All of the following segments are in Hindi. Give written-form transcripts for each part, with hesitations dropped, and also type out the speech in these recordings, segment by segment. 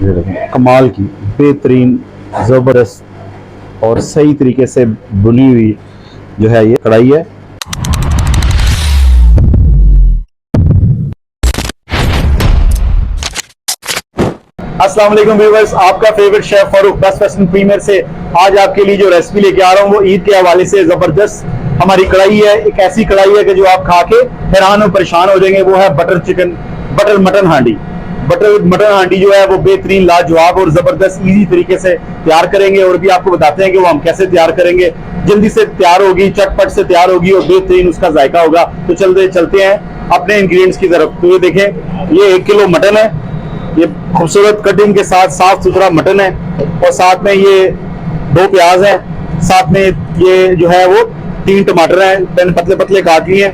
ये देखें, कमाल की बेहतरीन ज़बरदस्त और सही तरीके से बुनी हुई जो है ये कढ़ाई है। अस्सलाम वालेकुम व्यूअर्स, आपका favourite chef Farooq Best Western Premier से आज आपके लिए जो रेसिपी लेके आ रहा हूँ वो ईद के हवाले से जबरदस्त हमारी कढ़ाई है। एक ऐसी कढ़ाई है कि जो आप खा के हैरान और परेशान हो जाएंगे। वो है बटर मटन हांडी। बटर मटन हांडी जो है वो बेहतरीन लाजवाब और जबरदस्त इजी तरीके से तैयार करेंगे और भी आपको बताते हैं कि वो हम कैसे तैयार करेंगे। जल्दी से तैयार होगी, चटपट से तैयार होगी और बेहतरीन उसका जायका होगा। तो चलते हैं अपने इंग्रेडिएंट्स की तरफ। तो ये देखें, ये 1 किलो मटन है। ये खूबसूरत कटिंग के साथ साफ सुथरा मटन है और साथ में ये 2 प्याज है, साथ में ये जो है वो 3 टमाटर हैं, मैंने पतले पतले काट लिए हैं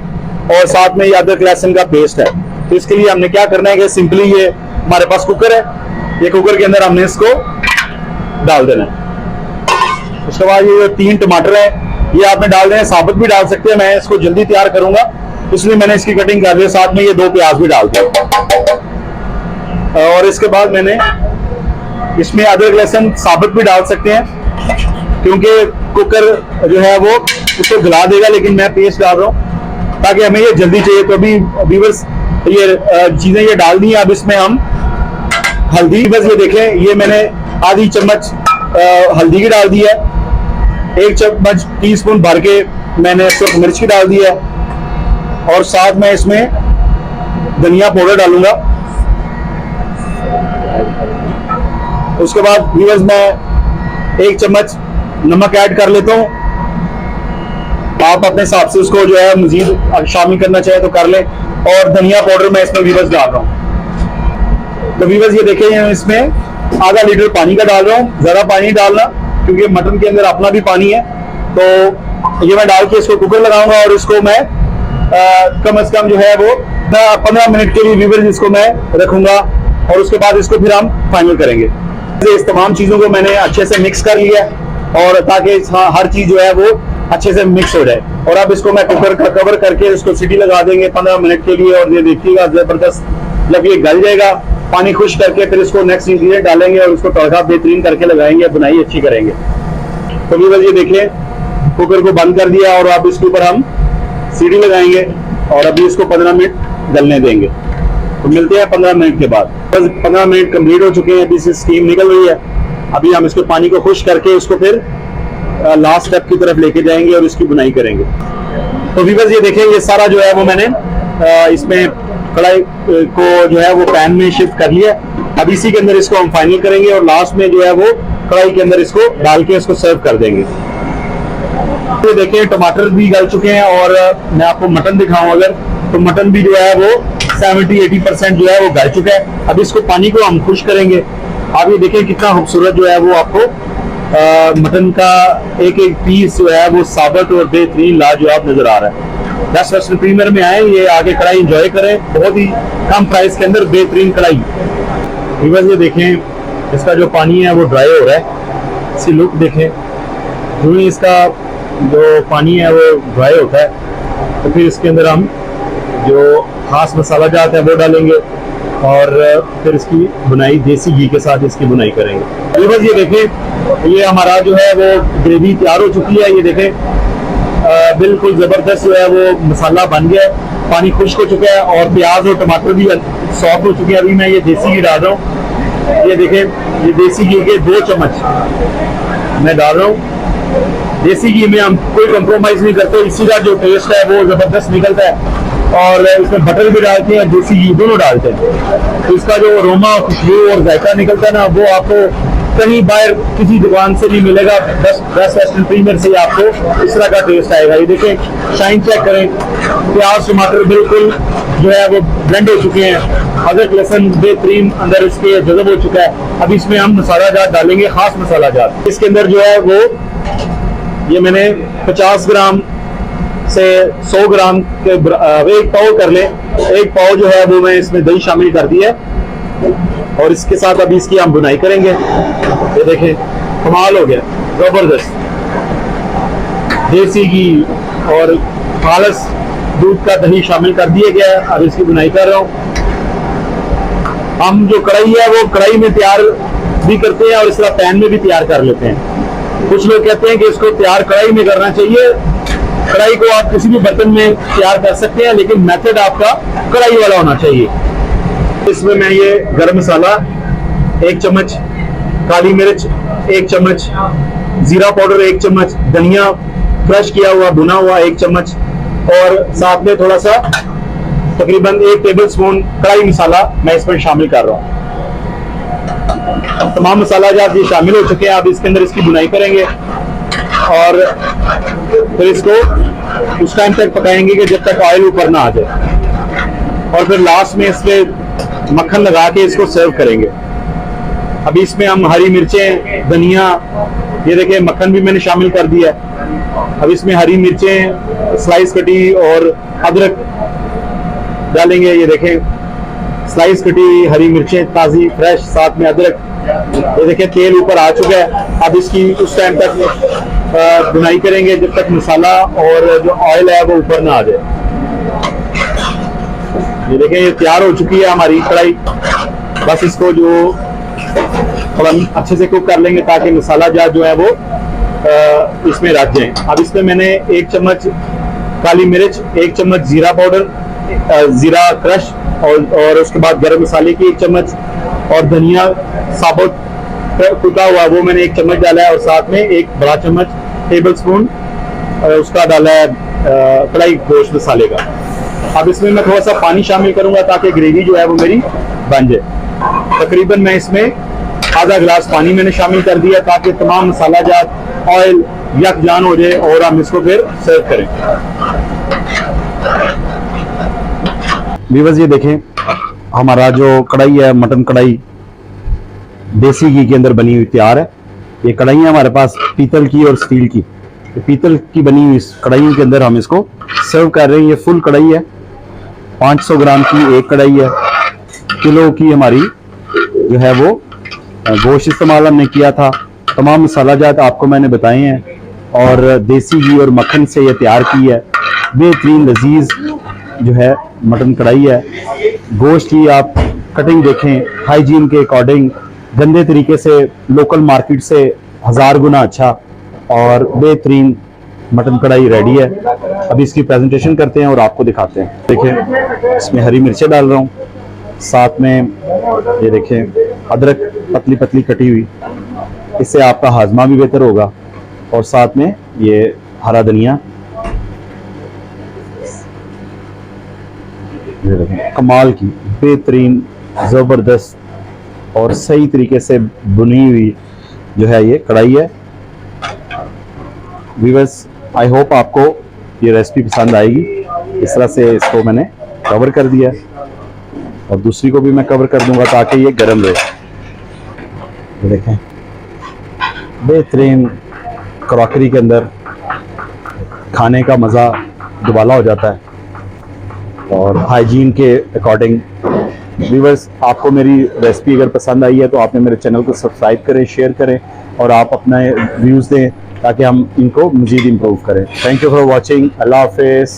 और साथ में ये अदरक लहसुन का पेस्ट है। तो इसके लिए हमने क्या करना है कि सिंपली ये हमारे पास कुकर है, ये कुकर के अंदर हमने इसको डाल देना है। उसके बाद ये जो 3 टमाटर है ये आपने डाल देना है, साबुत भी डाल सकते हैं। मैं इसको जल्दी तैयार करूंगा इसलिए मैंने इसकी कटिंग कर दी। साथ में ये 2 प्याज भी डाल दिया और इसके बाद मैंने इसमें अदरक लहसुन साबुत भी डाल सकते हैं क्योंकि कुकर जो है वो उसको गला देगा, लेकिन मैं पेस्ट डाल रहा हूँ ताकि हमें ये जल्दी चाहिए। तो अभी व्यूअर्स ये चीजें ये डाल दी हैं। अब इसमें हम हल्दी, बस ये देखें, ये मैंने आधी चम्मच हल्दी की डाल दी है, 1 चम्मच टीस्पून भर के मैंने सुर्ख मिर्च की डाल दी है और साथ में इसमें धनिया पाउडर डालूंगा। उसके बाद व्यूअर्स मैं 1 चम्मच नमक ऐड कर लेता हूँ। आप अपने हिसाब से उसको जो है मजीद शामिल करना चाहे तो कर लें। और धनिया पाउडर मैं इसमें व्यूअर्स डाल रहा हूँ। तो व्यूअर्स ये देखें, इसमें आधा लीटर पानी का डाल रहा हूँ। ज्यादा पानी डालना क्योंकि मटन के अंदर अपना भी पानी है। तो ये मैं डाल के इसको कुकर लगाऊंगा और इसको मैं कम से कम जो है वो 15 मिनट के लिए व्यूअर्स इसको मैं रखूंगा और उसके बाद इसको फिर हम फाइनल करेंगे। इस तमाम चीजों को मैंने अच्छे से मिक्स कर लिया और ताकि हर चीज जो है वो अच्छे से मिक्स हो जाए। और अब इसको मैं कुकर का कवर करके इसको सीटी लगा देंगे 15 मिनट के लिए और ये देखिएगा जबरदस्त जब ये गल जाएगा पानी खुश करके फिर इसको नेक्स्ट इंग्रेडिएंट डालेंगे और उसको तड़का बेहतरीन करके लगाएंगे, बुनाई अच्छी करेंगे। तो भी बस ये देखिए, कुकर को बंद कर दिया और अब इसके ऊपर हम सीटी लगाएंगे और अभी इसको 15 मिनट गलने देंगे। तो मिलते हैं 15 मिनट के बाद। बस 15 मिनट कंप्लीट हो चुके हैं, अभी से स्टीम निकल रही है। अभी हम इसको पानी को खुश करके उसको फिर लास्ट स्टेप की तरफ लेके जाएंगे और इसकी बुनाई करेंगे। तो भी बस ये देखें, ये सारा जो है वो मैंने इसमें कढ़ाई को जो है वो पैन में शिफ्ट कर लिया। अब इसी के अंदर इसको हम फाइनल करेंगे और लास्ट में जो है वो कढ़ाई के अंदर इसको डाल के इसको सर्व कर देंगे। तो देखें, टमाटर भी गल चुके हैं और मैं आपको मटन दिखाऊं अगर, तो मटन भी जो है वो 70-80% जो है वो गल चुका है। अब इसको पानी को हम खुश करेंगे। आप ये देखें कितना खूबसूरत जो है वो आपको मटन का एक एक पीस जो है वो साबुत और बेहतरीन लाजवाब नजर आ रहा है। बेस्ट वेस्टर्न प्रीमियर में आए, ये आगे कढ़ाई एंजॉय करें, बहुत ही कम प्राइस के अंदर बेहतरीन कढ़ाई। ये देखें, इसका जो पानी है वो ड्राई हो रहा है, इसकी लुक देखें। जो ही इसका जो पानी है वो ड्राई होता है तो फिर इसके अंदर हम जो खास मसाला जात है वो डालेंगे और फिर इसकी बुनाई देसी घी के साथ इसकी बुनाई करेंगे। बस ये देखें, ये हमारा जो है वो ग्रेवी तैयार हो चुकी है। ये देखें बिल्कुल जबरदस्त जो है वो मसाला बन गया है, पानी खुश्क हो चुका है और प्याज और टमाटर भी सॉफ्ट हो चुके हैं। अभी मैं ये देसी घी डाल रहा हूँ। ये देखें, ये देसी घी के 2 चम्मच मैं डाल रहा हूँ। देसी घी में हम कोई कंप्रोमाइज नहीं करते, इसी का जो टेस्ट है वो जबरदस्त निकलता है। और इसमें बटर भी डालते हैं, देसी घी दोनों डालते हैं। तो इसका जो अरोमा, खुशबू और जायका निकलता है ना, वो आपको कहीं बाहर किसी दुकान से नहीं मिलेगा। बेस्ट वेस्टर्न प्रीमियर से आपको इस तरह का टेस्ट आएगा। ये देखें, शाइन चेक करें, प्याज टमाटर बिल्कुल जो है वो ब्लेंड हो चुके हैं, अदरक लहसुन बेहतरीन अंदर इसके जज़ब हो चुका है। अब इसमें हम मसाला जात डालेंगे, खास मसाला जात। इसके अंदर जो है वो ये मैंने 50 ग्राम से 100 ग्राम के 1 पाव कर ले, 1 पाव जो है वो मैं इसमें दही शामिल कर दी है और इसके साथ अभी इसकी हम बुनाई करेंगे। ये देखें, कमाल हो गया, जबरदस्त देसी घी और खालस दूध का दही शामिल कर दिया गया है। अब इसकी बुनाई कर रहा हूँ। हम जो कढ़ाई है वो कढ़ाई में तैयार भी करते हैं और इस तरह पैन में भी तैयार कर लेते हैं। कुछ लोग कहते हैं कि इसको तैयार कढ़ाई में करना चाहिए। कढ़ाई को आप किसी भी बर्तन में तैयार कर सकते हैं, लेकिन मेथड आपका कढ़ाई वाला होना चाहिए। इसमें मैं ये गरम मसाला 1 चम्मच, काली मिर्च 1 चम्मच, जीरा पाउडर 1 चम्मच, धनिया क्रश किया हुआ भुना हुआ 1 चम्मच और साथ में थोड़ा सा तकरीबन 1 टेबल स्पून कढ़ाई मसाला मैं इसमें शामिल कर रहा हूँ। तमाम मसाला जब ये शामिल हो चुके हैं, अब इसके अंदर इसकी बुनाई करेंगे और फिर इसको उस टाइम तक पकाएंगे कि जब तक ऑयल ऊपर ना आ जाए और फिर लास्ट में इसमें मक्खन लगा के इसको सर्व करेंगे। अभी इसमें हम हरी मिर्चें, धनिया, ये देखिए मक्खन भी मैंने शामिल कर दिया है। अब इसमें हरी मिर्चें स्लाइस कटी और अदरक डालेंगे। ये देखें स्लाइस कटी हुई हरी मिर्चें ताज़ी फ्रेश, साथ में अदरक। ये देखें तेल ऊपर आ चुका है। अब इसकी उस टाइम तक बुनाई करेंगे जब तक मसाला और जो ऑयल है वो ऊपर ना आ जाए। ये देखें ये तैयार हो चुकी है हमारी कढ़ाई। बस इसको जो थोड़ा अच्छे से कुक कर लेंगे ताकि मसाला जात जो है वो इसमें रच जाए। अब इसमें मैंने 1 चम्मच काली मिर्च, 1 चम्मच जीरा पाउडर, जीरा क्रश और उसके बाद गरम मसाले की 1 चम्मच और धनिया साबुत कुटा हुआ वो मैंने 1 चम्मच डाला है और साथ में 1 बड़ा चम्मच टेबल स्पून उसका डाला है कढ़ाई गोश्त मसाले का। अब इसमें मैं थोड़ा सा पानी शामिल करूंगा ताकि ग्रेवी जो है वो मेरी बन जाए। तकरीबन मैं इसमें आधा गिलास पानी मैंने शामिल कर दिया ताकि तमाम मसाला जात ऑयल यकजान हो जाए और हम इसको फिर सर्व करें। व्यूअर्स ये देखें हमारा जो कढ़ाई है, मटन कढ़ाई देसी घी के अंदर बनी हुई तैयार है। ये कढ़ाई है हमारे पास पीतल की और स्टील की। पीतल की बनी हुई कढ़ाइयों के अंदर हम इसको सर्व कर रहे हैं। ये फुल कढ़ाई है, 500 ग्राम की एक कढ़ाई है। किलो की हमारी जो है वो गोश्त इस्तेमाल हमने किया था। तमाम मसाला जात आपको मैंने बताए हैं और देसी घी और मक्खन से ये तैयार की है। बेहतरीन लजीज जो है मटन कढ़ाई है। गोश्त की आप कटिंग देखें, हाइजीन के अकॉर्डिंग गंदे तरीके से लोकल मार्केट से 1000 गुना अच्छा और बेहतरीन मटन कढ़ाई रेडी है। अभी इसकी प्रेजेंटेशन करते हैं और आपको दिखाते हैं। देखें इसमें हरी मिर्चें डाल रहा हूँ, साथ में ये देखें अदरक पतली पतली कटी हुई, इससे आपका हाजमा भी बेहतर होगा और साथ में ये हरा धनिया। ये देखें कमाल की बेहतरीन ज़बरदस्त और सही तरीके से बुनी हुई जो है ये कढ़ाई है। व्यूअर्स आई होप आपको ये रेसिपी पसंद आएगी। इस तरह से इसको मैंने कवर कर दिया और दूसरी को भी मैं कवर कर दूंगा ताकि ये गर्म रहे। देखें बेहतरीन क्रॉकरी के अंदर खाने का मज़ा दुबाला हो जाता है और हाइजीन के अकॉर्डिंग। व्यूअर्स आपको मेरी रेसिपी अगर पसंद आई है तो आपने मेरे चैनल को सब्सक्राइब करें, शेयर करें और आप अपना व्यूज़ दें ताकि हम इनको मज़ीद इम्प्रूव करें। Thank you for watching. अल्लाह हाफिज़।